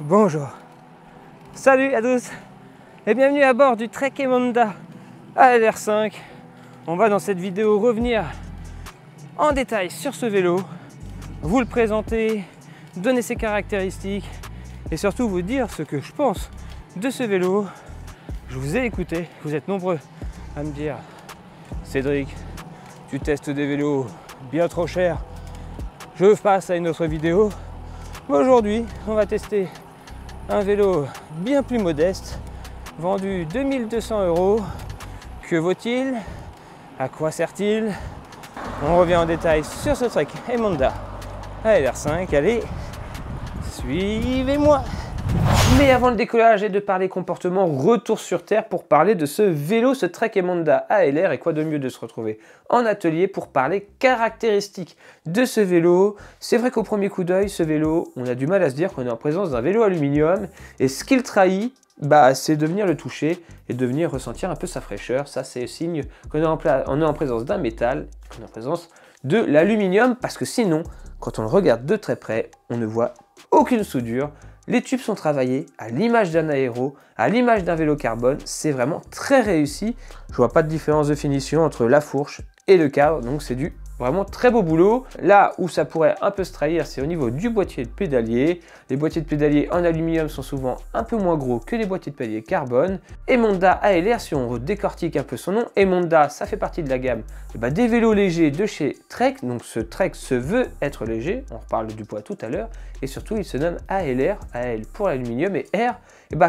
Bonjour, salut à tous et bienvenue à bord du Trek Emonda ALR5. On va dans cette vidéo revenir en détail sur ce vélo, vous le présenter, donner ses caractéristiques et surtout vous dire ce que je pense de ce vélo. Je vous ai écouté, vous êtes nombreux à me dire Cédric, tu testes des vélos bien trop chers, je passe à une autre vidéo. Aujourd'hui, on va tester un vélo bien plus modeste, vendu 2200 €. Que vaut-il? À quoi sert-il? On revient en détail sur ce Trek Emonda ALR5. Allez, suivez-moi! Mais avant le décollage et de parler comportement, retour sur terre pour parler de ce vélo, ce Trek Emonda ALR. Et quoi de mieux de se retrouver en atelier pour parler caractéristiques de ce vélo. C'est vrai qu'au premier coup d'œil, ce vélo, on a du mal à se dire qu'on est en présence d'un vélo aluminium. Et ce qu'il trahit, c'est de venir le toucher et de venir ressentir un peu sa fraîcheur. Ça, c'est signe qu'on est en présence d'un métal, qu'on est en présence de l'aluminium. Parce que sinon, quand on le regarde de très près, on ne voit aucune soudure. Les tubes sont travaillés à l'image d'un aéro, à l'image d'un vélo carbone. C'est vraiment très réussi. Je vois pas de différence de finition entre la fourche et le cadre, donc c'est du vraiment très beau boulot. Là où ça pourrait un peu se trahir, c'est au niveau du boîtier de pédalier. Les boîtiers de pédalier en aluminium sont souvent un peu moins gros que les boîtiers de pédalier carbone. Emonda ALR, si on décortique un peu son nom, Emonda, ça fait partie de la gamme des vélos légers de chez Trek. Donc ce Trek se veut être léger, on reparle du poids tout à l'heure. Et surtout, il se nomme ALR, AL pour l'aluminium et R,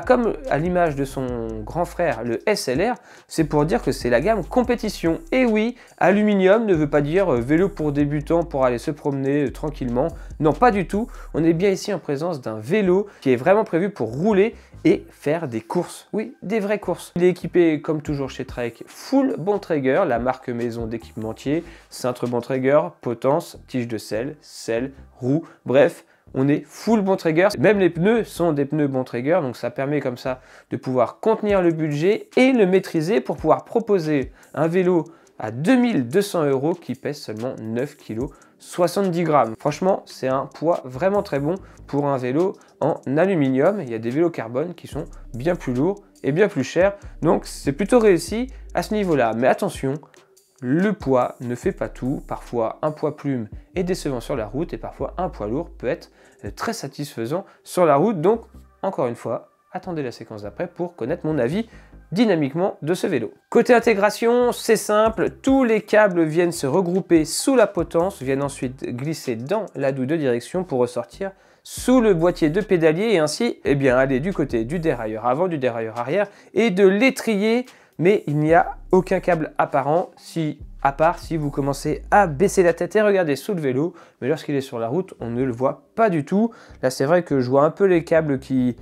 comme à l'image de son grand frère, le SLR, c'est pour dire que c'est la gamme compétition. Et oui, aluminium ne veut pas dire vélo pour débutants pour aller se promener tranquillement. Non, pas du tout. On est bien ici en présence d'un vélo qui est vraiment prévu pour rouler et faire des courses. Oui, des vraies courses. Il est équipé, comme toujours chez Trek, full Bontrager, la marque maison d'équipementier, cintre Bontrager, potence, tige de selle, roue, bref. On est full Bontrager, même les pneus sont des pneus Bontrager, donc ça permet comme ça de pouvoir contenir le budget et le maîtriser pour pouvoir proposer un vélo à 2200 € qui pèse seulement 9 kg 70 grammes. Franchement, c'est un poids vraiment très bon pour un vélo en aluminium. Il y a des vélos carbone qui sont bien plus lourds et bien plus chers, donc c'est plutôt réussi à ce niveau-là. Mais attention, le poids ne fait pas tout. Parfois, un poids plume est décevant sur la route et parfois un poids lourd peut être très satisfaisant sur la route. Donc, encore une fois, attendez la séquence d'après pour connaître mon avis dynamiquement de ce vélo. Côté intégration, c'est simple. Tous les câbles viennent se regrouper sous la potence, viennent ensuite glisser dans la douille de direction pour ressortir sous le boîtier de pédalier et ainsi aller du côté du dérailleur avant, du dérailleur arrière et de l'étrier. Mais il n'y a aucun câble apparent, à part si vous commencez à baisser la tête et regarder sous le vélo. Mais lorsqu'il est sur la route, on ne le voit pas du tout. Là, c'est vrai que je vois un peu les câbles qui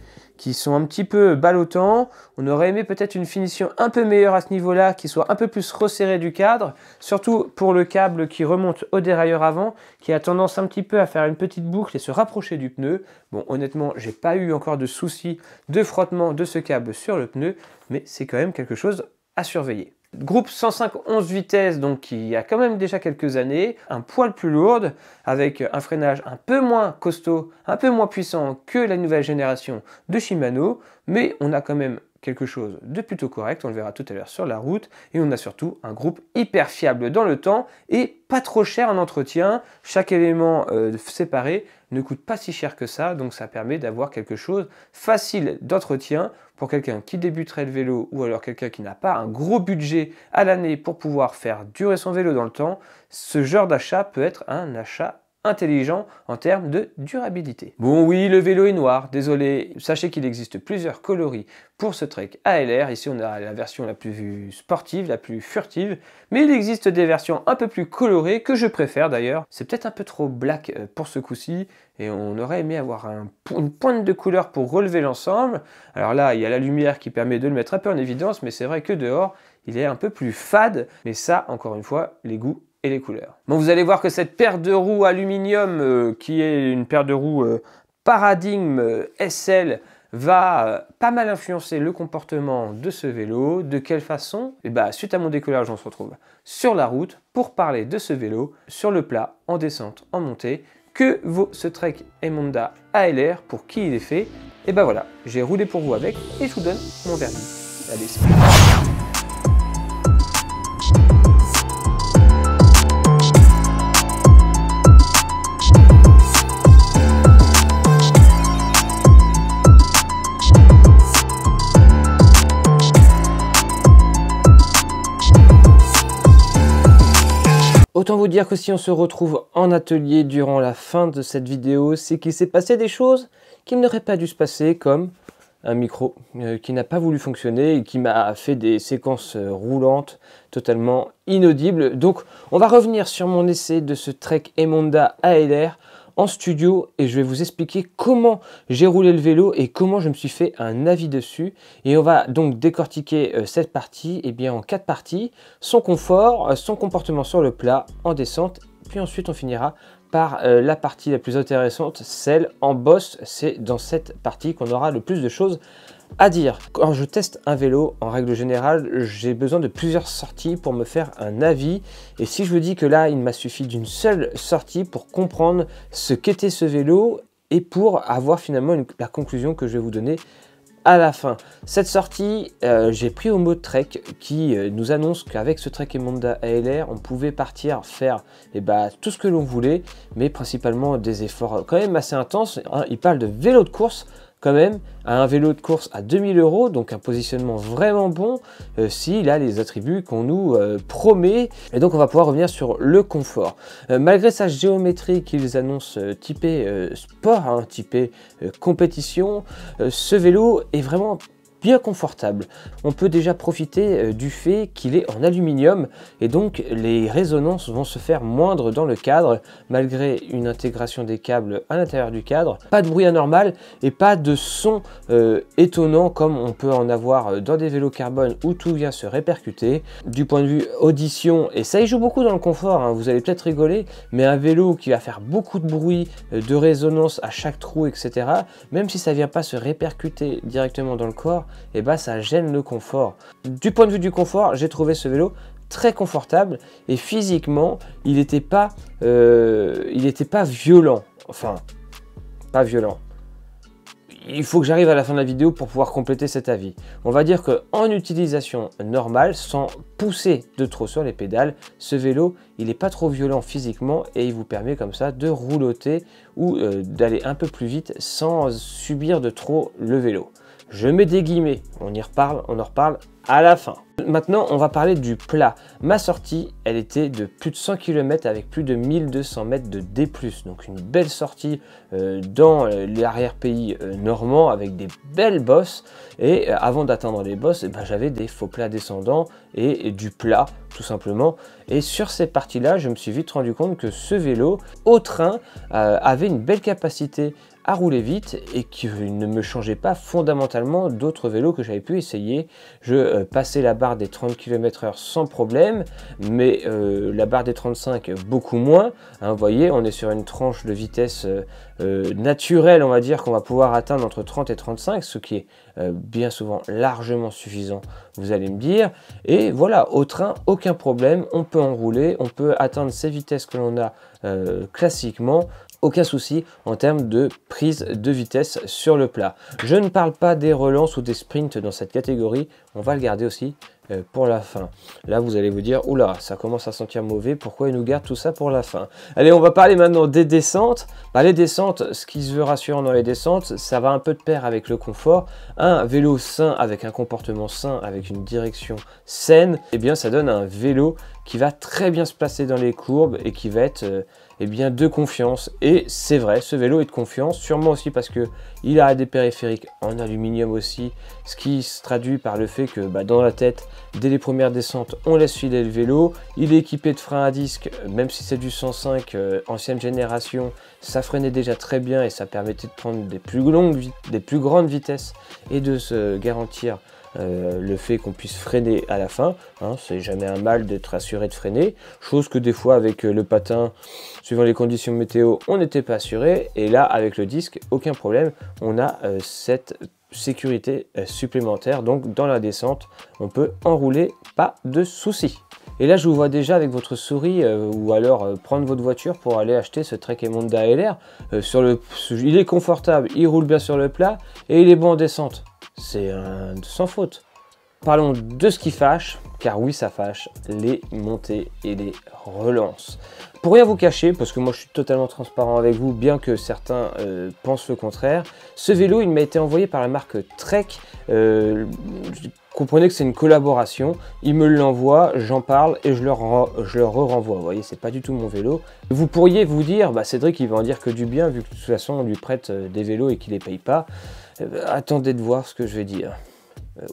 sont un petit peu ballottants. On aurait aimé peut-être une finition un peu meilleure à ce niveau-là, qui soit un peu plus resserrée du cadre. Surtout pour le câble qui remonte au dérailleur avant, qui a tendance un petit peu à faire une petite boucle et se rapprocher du pneu. Bon, honnêtement, j'ai pas eu encore de soucis de frottement de ce câble sur le pneu, mais c'est quand même quelque chose à surveiller. Groupe 105 11 vitesses, donc qui a quand même déjà quelques années, un poil plus lourde, avec un freinage un peu moins costaud, un peu moins puissant que la nouvelle génération de Shimano, mais on a quand même quelque chose de plutôt correct, on le verra tout à l'heure sur la route, et on a surtout un groupe hyper fiable dans le temps et pas trop cher en entretien. Chaque élément séparé ne coûte pas si cher que ça, donc ça permet d'avoir quelque chose facile d'entretien pour quelqu'un qui débuterait le vélo ou alors quelqu'un qui n'a pas un gros budget à l'année pour pouvoir faire durer son vélo dans le temps. Ce genre d'achat peut être un achat intelligent en termes de durabilité. Bon oui, le vélo est noir, désolé, sachez qu'il existe plusieurs coloris pour ce Trek ALR. Ici on a la version la plus sportive, la plus furtive, mais il existe des versions un peu plus colorées que je préfère d'ailleurs. C'est peut-être un peu trop black pour ce coup-ci et on aurait aimé avoir une pointe de couleur pour relever l'ensemble. Alors là, il y a la lumière qui permet de le mettre un peu en évidence, mais c'est vrai que dehors, il est un peu plus fade, mais ça, encore une fois, les goûts et les couleurs. Bon, vous allez voir que cette paire de roues aluminium, qui est une paire de roues paradigme SL, va pas mal influencer le comportement de ce vélo. De quelle façon? Suite à mon décollage, on se retrouve sur la route pour parler de ce vélo, sur le plat, en descente, en montée. Que vaut ce Trek Emonda ALR? Pour qui il est fait? Et ben voilà, j'ai roulé pour vous avec et je vous donne mon verdict. Allez, c'est parti. Autant vous dire que si on se retrouve en atelier durant la fin de cette vidéo, c'est qu'il s'est passé des choses qui n'auraient pas dû se passer, comme un micro qui n'a pas voulu fonctionner et qui m'a fait des séquences roulantes totalement inaudibles. Donc on va revenir sur mon essai de ce Trek Emonda ALR en studio et je vais vous expliquer comment j'ai roulé le vélo et comment je me suis fait un avis dessus. Et on va donc décortiquer cette partie en 4 parties: son confort, son comportement sur le plat, en descente, puis ensuite on finira par la partie la plus intéressante, celle en boss. C'est dans cette partie qu'on aura le plus de choses à dire. Quand je teste un vélo, en règle générale, j'ai besoin de plusieurs sorties pour me faire un avis. Et si je vous dis que là, il m'a suffi d'une seule sortie pour comprendre ce qu'était ce vélo et pour avoir finalement la conclusion que je vais vous donner à la fin. Cette sortie, j'ai pris au mot Trek qui nous annonce qu'avec ce Trek Emonda ALR, on pouvait partir faire tout ce que l'on voulait, mais principalement des efforts quand même assez intenses. Il parle de vélo de course quand même, un vélo de course à 2000 €, donc un positionnement vraiment bon s'il a les attributs qu'on nous promet. Et donc on va pouvoir revenir sur le confort. Malgré sa géométrie qu'ils annoncent typé sport, typé compétition, ce vélo est vraiment bien confortable. On peut déjà profiter du fait qu'il est en aluminium et donc les résonances vont se faire moindres dans le cadre malgré une intégration des câbles à l'intérieur du cadre. Pas de bruit anormal et pas de son étonnant comme on peut en avoir dans des vélos carbone où tout vient se répercuter. Du point de vue audition, et ça y joue beaucoup dans le confort, vous allez peut-être rigoler, mais un vélo qui va faire beaucoup de bruit, de résonance à chaque trou, etc., même si ça vient pas se répercuter directement dans le corps, ça gêne le confort. Du point de vue du confort, j'ai trouvé ce vélo très confortable et physiquement, il n'était pas violent. Enfin, pas violent. Il faut que j'arrive à la fin de la vidéo pour pouvoir compléter cet avis. On va dire qu'en utilisation normale, sans pousser de trop sur les pédales, ce vélo, il n'est pas trop violent physiquement et il vous permet comme ça de rouloter ou d'aller un peu plus vite sans subir de trop le vélo. Je mets des guillemets, on en reparle à la fin. Maintenant, on va parler du plat. Ma sortie, elle était de plus de 100 km avec plus de 1200 mètres de D+. Donc une belle sortie dans l'arrière-pays normand avec des belles bosses. Et avant d'atteindre les bosses, j'avais des faux plats descendants et du plat, tout simplement. Et sur ces parties-là, je me suis vite rendu compte que ce vélo, au train, avait une belle capacité à rouler vite et qui ne me changeait pas fondamentalement d'autres vélos que j'avais pu essayer. Je passais la barre des 30 km/h sans problème, mais la barre des 35 beaucoup moins. Vous voyez, on est sur une tranche de vitesse naturelle, on va dire, qu'on va pouvoir atteindre entre 30 et 35, ce qui est bien souvent largement suffisant, vous allez me dire. Et voilà, au train, aucun problème, on peut enrouler, on peut atteindre ces vitesses que l'on a classiquement. Aucun souci en termes de prise de vitesse sur le plat. Je ne parle pas des relances ou des sprints dans cette catégorie, on va le garder aussi pour la fin. Là, vous allez vous dire, oula, ça commence à sentir mauvais, pourquoi il nous garde tout ça pour la fin? Allez, on va parler maintenant des descentes. Les descentes, ce qui se veut rassurant dans les descentes, ça va un peu de pair avec le confort. Un vélo sain, avec un comportement sain, avec une direction saine, ça donne un vélo qui va très bien se placer dans les courbes et qui va être de confiance. Et c'est vrai, ce vélo est de confiance, sûrement aussi parce que il a des périphériques en aluminium aussi, ce qui se traduit par le fait que dans la tête, dès les premières descentes, on laisse filer le vélo. Il est équipé de freins à disque, même si c'est du 105 ancienne génération, ça freinait déjà très bien et ça permettait de prendre des plus grandes vitesses et de se garantir le fait qu'on puisse freiner à la fin, c'est jamais un mal d'être assuré de freiner, chose que des fois avec le patin, suivant les conditions météo, on n'était pas assuré, et là avec le disque, aucun problème, on a cette sécurité supplémentaire, donc dans la descente, on peut enrouler, pas de souci. Et là, je vous vois déjà avec votre souris ou alors prendre votre voiture pour aller acheter ce Trek Emonda ALR. Il est confortable, il roule bien sur le plat et il est bon en descente. C'est sans faute. Parlons de ce qui fâche, car oui, ça fâche, les montées et les relances. Pour rien vous cacher, parce que moi je suis totalement transparent avec vous, bien que certains pensent le contraire, ce vélo, il m'a été envoyé par la marque Trek. Comprenez que c'est une collaboration, ils me l'envoient, j'en parle et je leur renvoie. Vous voyez, c'est pas du tout mon vélo. Vous pourriez vous dire, bah Cédric, il va en dire que du bien, vu que de toute façon on lui prête des vélos et qu'il les paye pas. Attendez de voir ce que je vais dire.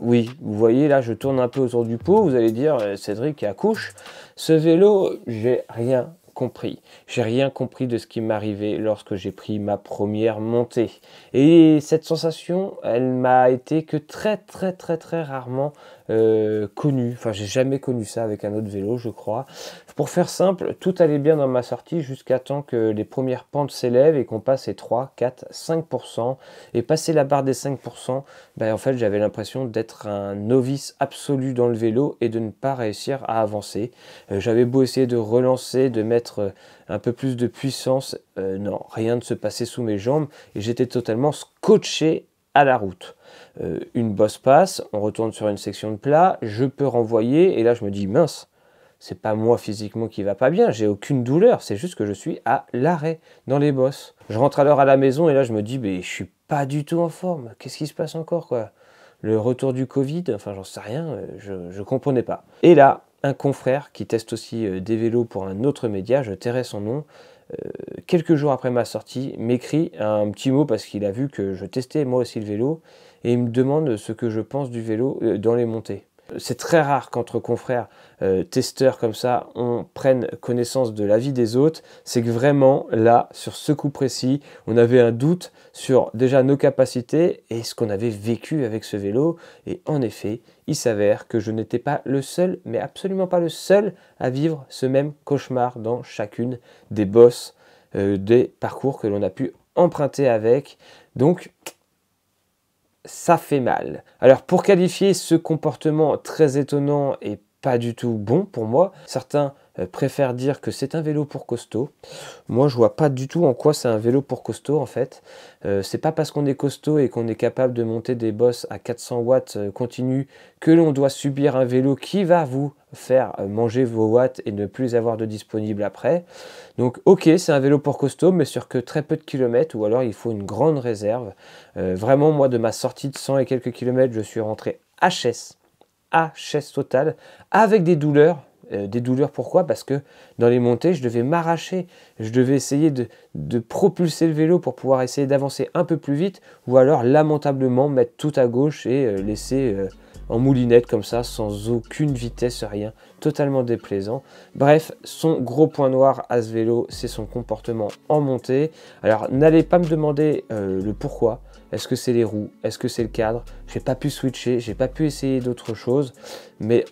Oui, vous voyez, là je tourne un peu autour du pot, vous allez dire, Cédric accouche. Ce vélo, j'ai rien compris. J'ai rien compris de ce qui m'arrivait lorsque j'ai pris ma première montée. Et cette sensation, elle m'a été que très rarement connue. Enfin, j'ai jamais connu ça avec un autre vélo, je crois. Pour faire simple, tout allait bien dans ma sortie jusqu'à temps que les premières pentes s'élèvent et qu'on passe les 3, 4, 5%. Et passer la barre des 5%, ben, en fait, j'avais l'impression d'être un novice absolu dans le vélo et de ne pas réussir à avancer. J'avais beau essayer de relancer, de mettre un peu plus de puissance, non, rien ne se passait sous mes jambes et j'étais totalement scotché à la route. Une bosse passe, on retourne sur une section de plat, je peux renvoyer et là je me dis mince, c'est pas moi physiquement qui va pas bien, j'ai aucune douleur, c'est juste que je suis à l'arrêt dans les bosses. Je rentre alors à la maison et là je me dis mais je suis pas du tout en forme, qu'est-ce qui se passe encore quoi? Le retour du Covid, enfin j'en sais rien, je comprenais pas. Et là, un confrère qui teste aussi des vélos pour un autre média, je tairai son nom, quelques jours après ma sortie, m'écrit un petit mot parce qu'il a vu que je testais moi aussi le vélo et il me demande ce que je pense du vélo dans les montées. C'est très rare qu'entre confrères testeurs comme ça, on prenne connaissance de l'avis des autres. C'est que vraiment, là, sur ce coup précis, on avait un doute sur déjà nos capacités et ce qu'on avait vécu avec ce vélo. Et en effet, il s'avère que je n'étais pas le seul, mais absolument pas le seul à vivre ce même cauchemar dans chacune des bosses des parcours que l'on a pu emprunter avec. Donc, ça fait mal. Alors pour qualifier ce comportement très étonnant et pas du tout bon pour moi, certains préfèrent dire que c'est un vélo pour costaud. Moi je vois pas du tout en quoi c'est un vélo pour costaud en fait. C'est pas parce qu'on est costaud et qu'on est capable de monter des bosses à 400 watts continu que l'on doit subir un vélo qui va vous faire manger vos watts et ne plus avoir de disponible après. Donc ok, c'est un vélo pour costaud mais sur que très peu de kilomètres ou alors il faut une grande réserve. Vraiment moi de ma sortie de 100 et quelques kilomètres je suis rentré HS total avec des douleurs. Des douleurs pourquoi? Parce que dans les montées, je devais m'arracher, je devais essayer de propulser le vélo pour pouvoir essayer d'avancer un peu plus vite ou alors lamentablement mettre tout à gauche et laisser en moulinette comme ça, sans aucune vitesse, rien, totalement déplaisant. Bref, son gros point noir à ce vélo, c'est son comportement en montée. Alors n'allez pas me demander le pourquoi. Est-ce que c'est les roues? Est-ce que c'est le cadre? J'ai pas pu switcher, j'ai pas pu essayer d'autres choses, mais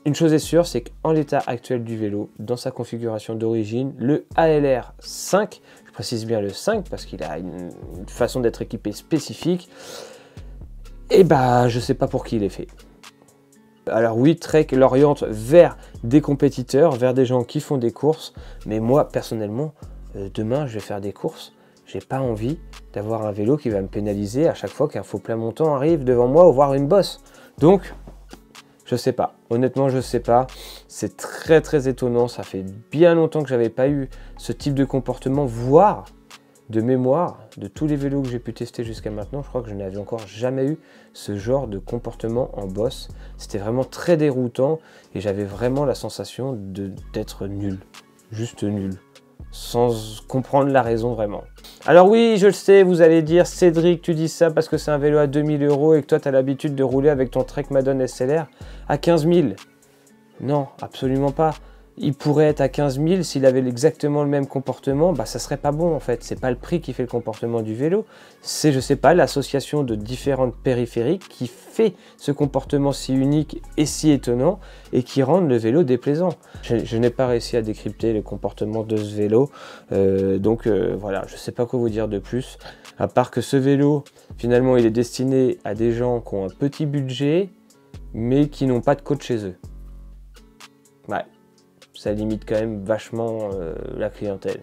une chose est sûre, c'est qu'en l'état actuel du vélo, dans sa configuration d'origine, le ALR 5, je précise bien le 5 parce qu'il a une façon d'être équipé spécifique, et bah je sais pas pour qui il est fait. Alors oui, Trek l'oriente vers des compétiteurs, vers des gens qui font des courses, mais moi personnellement, demain je vais faire des courses, j'ai pas envie d'avoir un vélo qui va me pénaliser à chaque fois qu'un faux plat montant arrive devant moi ou voir une bosse. Donc, je sais pas, honnêtement je sais pas, c'est très étonnant, ça fait bien longtemps que j'avais pas eu ce type de comportement, voire de mémoire, de tous les vélos que j'ai pu tester jusqu'à maintenant, je crois que je n'avais encore jamais eu ce genre de comportement en bosse. C'était vraiment très déroutant et j'avais vraiment la sensation d'être nul, juste nul, sans comprendre la raison vraiment. Alors oui, je le sais, vous allez dire, Cédric, tu dis ça parce que c'est un vélo à 2000 € et que toi, tu as l'habitude de rouler avec ton Trek Madone SLR à 15 000. Non, absolument pas. Il pourrait être à 15 000 s'il avait exactement le même comportement, bah ça serait pas bon en fait. C'est pas le prix qui fait le comportement du vélo, c'est, je sais pas, l'association de différentes périphériques qui fait ce comportement si unique et si étonnant et qui rendent le vélo déplaisant. Je n'ai pas réussi à décrypter le comportement de ce vélo, donc voilà, je sais pas quoi vous dire de plus, à part que ce vélo, finalement, il est destiné à des gens qui ont un petit budget, mais qui n'ont pas de coach chez eux. Ouais, ça limite quand même vachement la clientèle.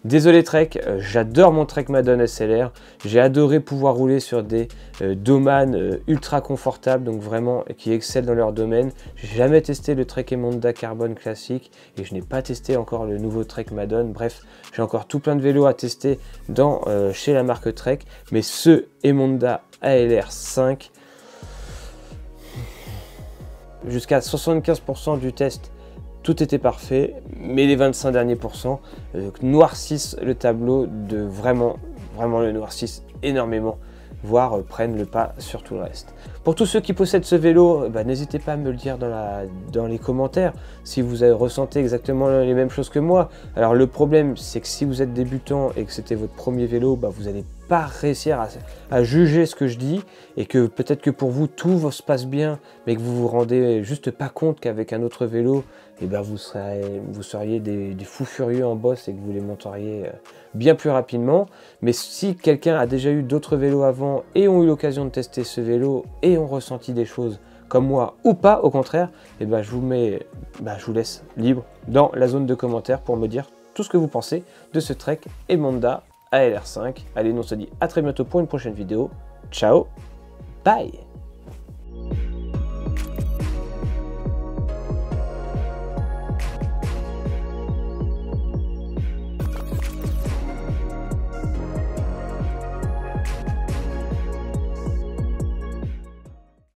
Désolé Trek, j'adore mon Trek Madone SLR, j'ai adoré pouvoir rouler sur des Doman ultra confortables, donc vraiment qui excellent dans leur domaine. J'ai jamais testé le Trek Emonda Carbone classique et je n'ai pas testé encore le nouveau Trek Madone. Bref, j'ai encore tout plein de vélos à tester chez la marque Trek, mais ce Emonda ALR 5, jusqu'à 75% du test, tout était parfait, mais les 25 derniers pourcents noircissent le tableau, vraiment le noircissent énormément, voire prennent le pas sur tout le reste. Pour tous ceux qui possèdent ce vélo, n'hésitez pas à me le dire dans les commentaires si vous ressentez exactement les mêmes choses que moi. Alors le problème, c'est que si vous êtes débutant et que c'était votre premier vélo, vous n'allez pas réussir à juger ce que je dis, et que peut-être que pour vous tout se passe bien, mais que vous vous rendez juste pas compte qu'avec un autre vélo, vous seriez des fous furieux en bosse et que vous les monteriez bien plus rapidement. Mais si quelqu'un a déjà eu d'autres vélos avant et ont eu l'occasion de tester ce vélo et ont ressenti des choses comme moi ou pas, au contraire, je vous laisse libre dans la zone de commentaires pour me dire tout ce que vous pensez de ce Trek Emonda ALR 5. Allez, nous on se dit à très bientôt pour une prochaine vidéo. Ciao, bye!